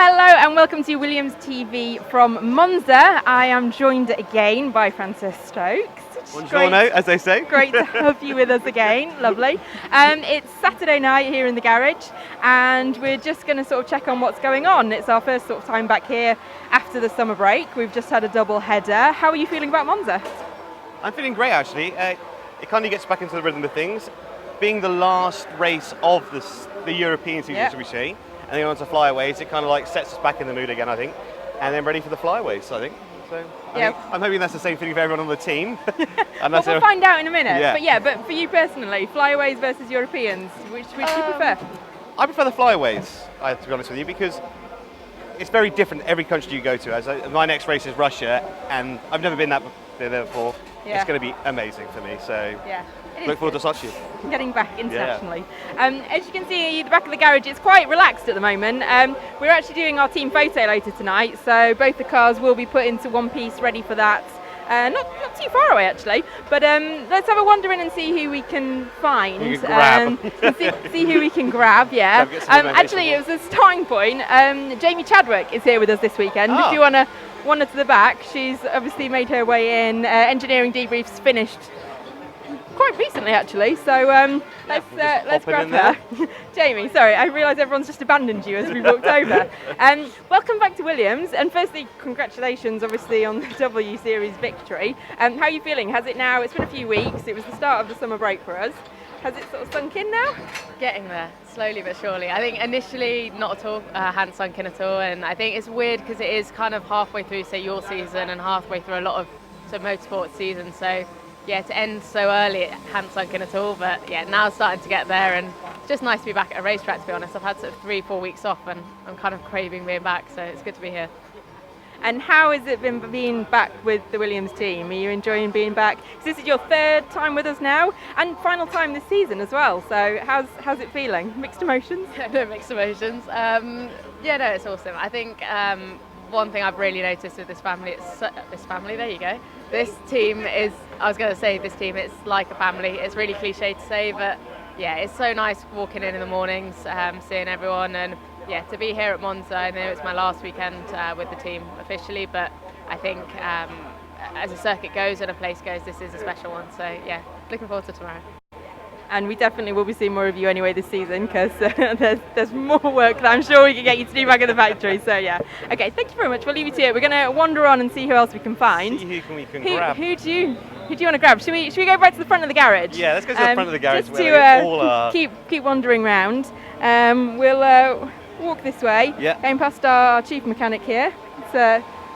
Hello and welcome to Williams TV from Monza. I am joined again by Francis Stokes. Buongiorno, as they say. Great to have you with us again, lovely. It's Saturday night here in the garage and we're just going to sort of check on what's going on. It's our first sort of time back here after the summer break. We've just had a double header. How are you feeling about Monza? I'm feeling great actually. It kind of gets back into the rhythm of things. Being the last race of the European season, should we say, and then on to flyaways, it kind of like sets us back in the mood again, I think, and then ready for the flyaways, I think. So I'm hoping that's the same feeling for everyone on the team. And well, we'll find out in a minute. Yeah. But for you personally, flyaways versus Europeans, which do you prefer? I prefer the flyaways, I have to be honest with you, because it's very different every country you go to. My next race is Russia, and I've never been there before. Yeah. It's going to be amazing for me. So look forward to Sochi. Getting back internationally. As you can see, the back of the garage is quite relaxed at the moment. We're actually doing our team photo later tonight, so both the cars will be put into one piece, ready for that. Not too far away actually, but let's have a wander in and see who we can find. You can grab. see who we can grab, yeah. Actually, it was a starting point. Jamie Chadwick is here with us this weekend. If you want to wander to the back, she's obviously made her way in. Engineering debriefs finished quite recently actually, so let's grab her. Jamie, sorry, I realise everyone's just abandoned you as we walked over. Welcome back to Williams, and firstly congratulations obviously on the W Series victory. How are you feeling? It's been a few weeks, it was the start of the summer break for us. Has it sort of sunk in now? Getting there, slowly but surely. I think initially not at all, hadn't sunk in at all, and I think it's weird because it is kind of halfway through, say, your season and halfway through a lot of motorsport season, so yeah, to end so early it hadn't sunk in at all, but yeah, now it's starting to get there, and it's just nice to be back at a racetrack, to be honest. I've had sort of 3-4 weeks off and I'm kind of craving being back, so it's good to be here. And how has it been being back with the Williams team? Are you enjoying being back? This is your third time with us now, and final time this season as well. So how's it feeling? Mixed emotions? No, mixed emotions. No, it's awesome. I think one thing I've really noticed with this family, there you go. This team is, this team, it's like a family. It's really cliche to say, but yeah, it's so nice walking in the mornings, seeing everyone, and yeah, to be here at Monza. I know it's my last weekend with the team officially, but I think as a circuit goes and a place goes, this is a special one. So yeah, looking forward to tomorrow. And we definitely will be seeing more of you anyway this season, because there's more work that I'm sure we can get you to do back at the factory. So yeah, okay, thank you very much. We'll leave you to it. We're going to wander on and see who else we can find. See who we can grab. Who do you want to grab? Should we go right to the front of the garage? Yeah, let's go to the front of the garage. Just to keep wandering round. We'll walk this way. Yeah. Going past our chief mechanic here.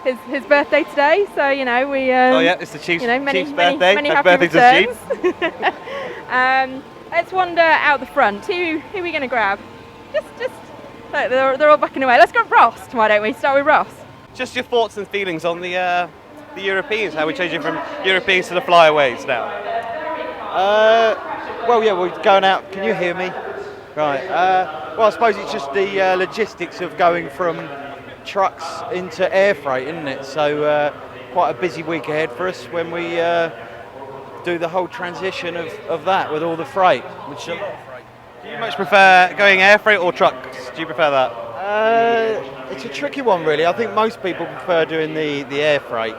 It's his birthday today, so we. It's the chief's birthday. Many happy happy birthday returns. to the chief. Let's wander out the front. Who are we going to grab? Just look, they're all backing away. Let's grab Ross. Why don't we start with Ross? Just your thoughts and feelings on the Europeans. How we're changing from Europeans to the flyaways now. We're going out. Can you hear me? Right. I suppose it's just the logistics of going from trucks into air freight, isn't it? So quite a busy week ahead for us when we do the whole transition of that with all the freight. Which do you much prefer going air freight or trucks? Do you prefer that? It's a tricky one, really. I think most people prefer doing the air freight.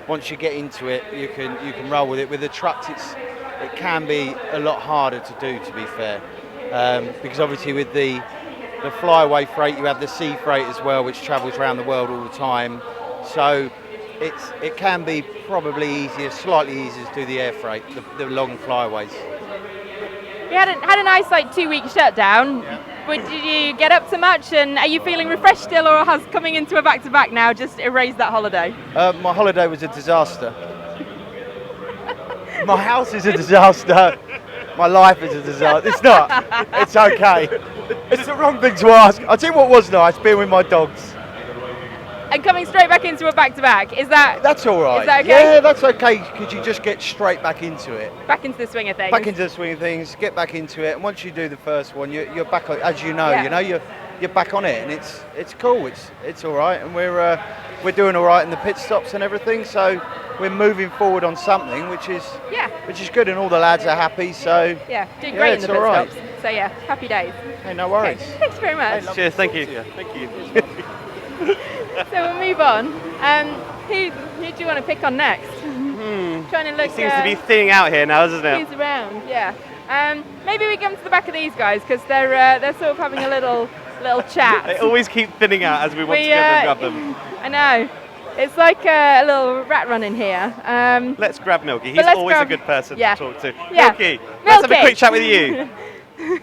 Once you get into it, you can roll with it. With the trucks, it can be a lot harder to do, to be fair, because obviously with the flyaway freight, you have the sea freight as well, which travels around the world all the time. So it can be probably slightly easier to do the air freight, the long flyaways. We had a nice 2-week shutdown. Yeah. But did you get up to much, and are you feeling refreshed still, or has coming into a back-to-back now just erased that holiday? My holiday was a disaster. My house is a disaster. My life is a disaster. It's not. It's okay. It's the wrong thing to ask. I'll tell you what was nice, being with my dogs. And coming straight back into a back-to-back, That's all right. Is that okay? Yeah, that's okay, because you just get straight back into it. Back into the swing of things. Back into the swing of things, get back into it, and once you do the first one, you're back, as you know, you're back on it, and it's cool, it's all right, and we're doing all right in the pit stops and everything, so we're moving forward on something, which is good, and all the lads are happy, so doing great in the pit stops. So happy days. Hey, no worries. Okay, thanks very much. Cheers, thank you. Thank you. So we'll move on. Who do you want to pick on next? Trying to look. It seems to be thinning out here now, doesn't it? Who's around? Yeah. Maybe we come to the back of these guys because they're sort of having a little chat. They always keep thinning out as we want to get them, grab them. I know. It's like a little rat run in here. Let's grab Milky. He's always a good person to talk to. Yeah. Milky, let's have a quick chat with you.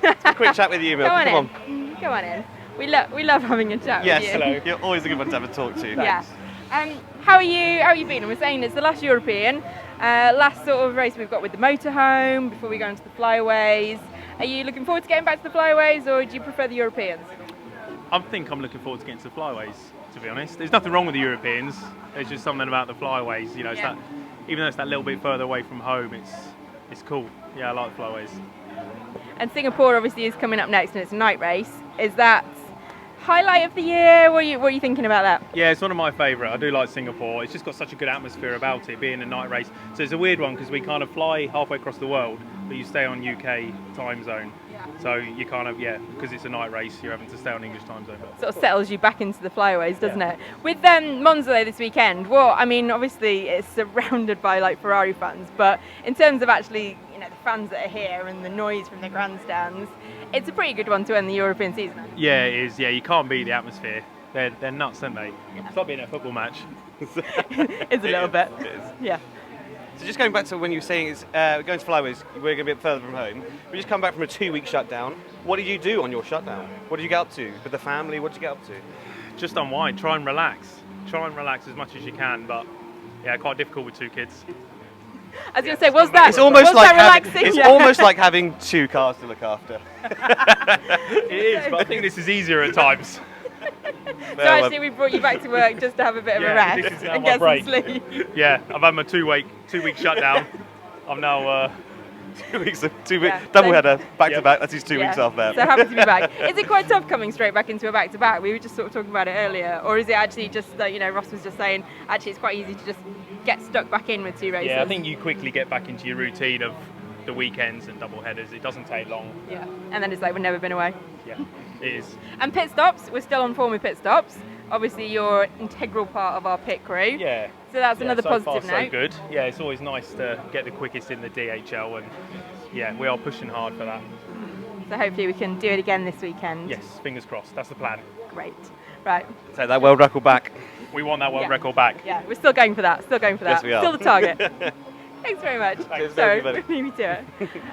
Let's have a quick chat with you, Milky. Come on. Go on in. We love having a chat with you. Yes, hello. You're always a good one to have a talk to. Yeah. How are you been? And we're saying it's the last European, last sort of race we've got with the motorhome before we go into the flyaways. Are you looking forward to getting back to the flyaways, or do you prefer the Europeans? I think I'm looking forward to getting to the flyaways, to be honest. There's nothing wrong with the Europeans. There's just something about the flyaways. You know, it's that, even though it's that little bit further away from home, it's cool. Yeah, I like the flyaways. And Singapore obviously is coming up next, and it's a night race. Is that highlight of the year? What are you thinking about that? Yeah, it's one of my favourite. I do like Singapore. It's just got such a good atmosphere about it, being a night race. So it's a weird one because we kind of fly halfway across the world, but you stay on UK time zone. So you kind of, because it's a night race, you're having to stay on English time zone. Sort of settles you back into the flyaways, doesn't it? With Monza this weekend, well, I mean, obviously it's surrounded by like Ferrari fans, but in terms of actually, the fans that are here and the noise from the grandstands, it's a pretty good one to end the European season. Yeah, it is. Yeah, you can't beat the atmosphere. They're nuts, aren't they? It's like being at a football match. It's a little bit. It is. Yeah. So just going back to when you were saying it's going to flyaways, we're going to be a bit further from home. We just come back from a 2-week shutdown. What did you do on your shutdown? What did you get up to with the family? What did you get up to? Just unwind. Try and relax. Try and relax as much as you can. But quite difficult with 2 kids. I was going to say, was that relaxing? It's almost like having 2 cars to look after. It is, but I think this is easier at times. So actually we brought you back to work just to have a bit of a rest this is now and my get break. some sleep. Yeah, I've had my 2-week shutdown. I'm now 2 weeks, double header, back to back. That's his 2 weeks off there. So happy to be back. Is it quite tough coming straight back into a back-to-back? We were just sort of talking about it earlier, or is it actually just that Ross was just saying actually it's quite easy to just get stuck back in with 2 races? Yeah, I think you quickly get back into your routine of the weekends and double headers. It doesn't take long. Yeah, and then it's like we've never been away. Yeah, it is. And pit stops, we're still on form with pit stops. Obviously, you're an integral part of our pit crew. Yeah. So that's another so positive far, note. So good. Yeah, it's always nice to get the quickest in the DHL, and we are pushing hard for that. So hopefully we can do it again this weekend. Yes, fingers crossed. That's the plan. Great. Right. Take that world record back. We want that world record back. Yeah, we're still going for that. Yes, we are. Still the target. Thanks very much. Cheers, beat me to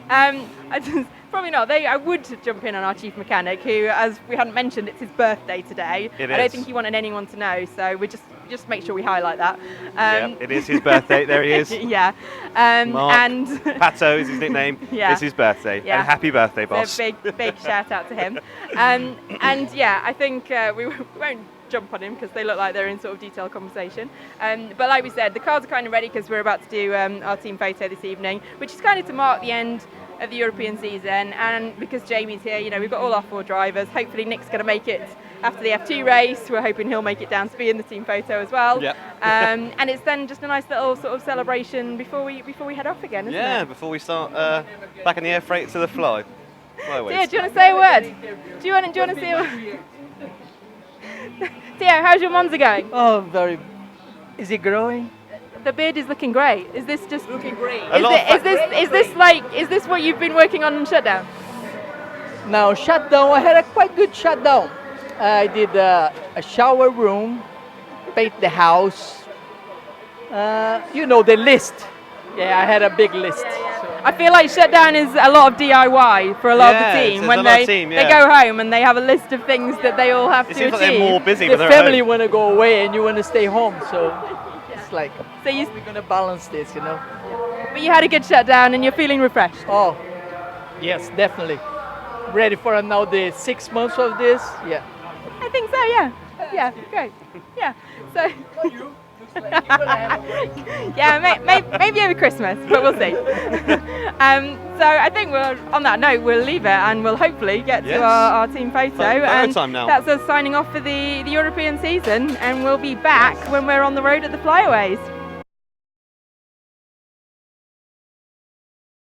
it. Probably not. I would jump in on our chief mechanic, who, as we hadn't mentioned, it's his birthday today. I don't think he wanted anyone to know, so we just make sure we highlight that. It is his birthday. There he is. Yeah. Mark, and Pato is his nickname. Yeah. It's his birthday. Yeah. And happy birthday, boss. So big shout out to him. I think we won't jump on him because they look like they're in sort of detailed conversation. But like we said, the cars are kind of ready because we're about to do our team photo this evening, which is kind of to mark the end of the European season, and because Jamie's here, we've got all our 4 drivers. Hopefully Nick's going to make it after the F2 race. We're hoping he'll make it down to be in the team photo as well. Yep. And it's then just a nice little sort of celebration before we head off again, isn't it? Before we start back in the air freight to the flyways. Theo, do you want to say a word? Do you want to say a word? Theo, how's your Monza going? Oh, very. Is it growing? The beard is looking great. Is this just looking great? Is this what you've been working on in shutdown? Now, shutdown, I had a quite good shutdown. I did a shower room, paint the house, the list. Yeah, I had a big list. So. I feel like shutdown is a lot of DIY for a lot of the team. When they go home and they have a list of things that they all have to achieve. It seems like they're more busy the when they're family want to go away and you want to stay home, so it's like, so we're going to balance this, But you had a good shutdown and you're feeling refreshed. Oh, yes, definitely. Ready for now the 6 months of this? Yeah. I think so, yeah. Yeah, great. Yeah, so... maybe over Christmas, but we'll see. So I think on that note, we'll leave it and we'll hopefully get to our team photo. And time now. That's us signing off for the European season, and we'll be back when we're on the road at the flyaways.